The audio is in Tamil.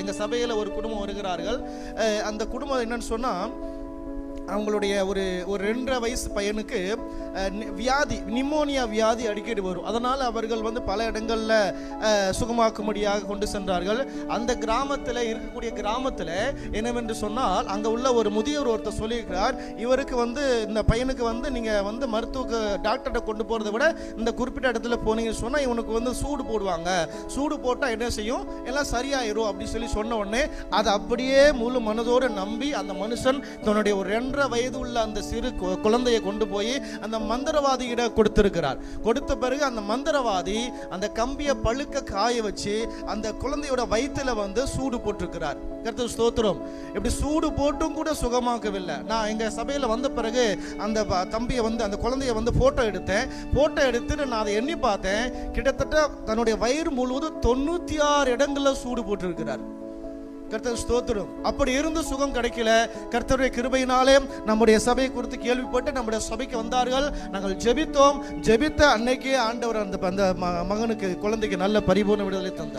எங்கள் சபையில் ஒரு குடும்பம் வருகிறார்கள். அந்த குடும்பம் என்னன்னு சொன்னால், அவங்களுடைய ஒரு 2.5 வயசு பையனுக்கு வியாதி, நிமோனியா வியாதி அடிக்கடி வரும். அதனால் அவர்கள் பல இடங்களில் சுகமாக்கும்படியாக கொண்டு சென்றார்கள். அந்த கிராமத்தில் இருக்கக்கூடிய கிராமத்தில் என்னவென்று சொன்னால், அங்கே உள்ள ஒரு முதியவர் ஒருத்தர் சொல்லியிருக்கிறார், இவருக்கு இந்த பையனுக்கு நீங்கள் மருத்துவ டாக்டர்கிட்ட கொண்டு போகிறத விட இந்த குறிப்பிட்ட இடத்துல போனீங்கன்னு சொன்னால் இவனுக்கு சூடு போடுவாங்க, சூடு போட்டால் என்ன செய்யும், எல்லாம் சரியாயிரும் அப்படின்னு சொன்ன உடனே அதை அப்படியே முழு மனதோடு நம்பி அந்த மனுஷன் தன்னுடைய ஒரு 2.5 வயது உள்ள அந்த சிறு குழந்தையை கொண்டு போய் அந்த மந்திரவாதியிட கொடுத்திருக்கிறார். கொடுத்த பிறகு அந்த மந்திரவாதி அந்த கம்பியை பழுக்க காய வச்சு அந்த குழந்தையோட வயிற்றுல சூடு போட்டிருக்கிறார். கர்த்தர் ஸ்தோத்திரம். இப்படி சூடு போட்டும் கூட சுகமாக்கவில்லை. நான் எங்க சபையில வந்த பிறகு அந்த தம்பியை அந்த குழந்தைய போட்டோ எடுத்தேன். போட்டோ எடுத்துட்டு நான் அதை எண்ணி பார்த்தேன். கிட்டத்தட்ட தன்னுடைய வயிறு முழுவதும் 96 இடங்கள்ல சூடு போட்டிருக்கிறார். கர்த்தர் ஸ்தோத்திரம். அப்படி இருந்து சுகம் கிடைக்கல. கர்த்தருடைய கிருபையினாலே நம்முடைய சபையை குறித்து கேள்விப்பட்டு நம்முடைய சபைக்கு வந்தார்கள். நாங்கள் ஜெபித்தோம். ஜெபித்த அன்னைக்கே ஆண்டவர் அந்த மகனுக்கு, குழந்தைக்கு நல்ல பரிபூர்ண விடுதலை தந்தார்.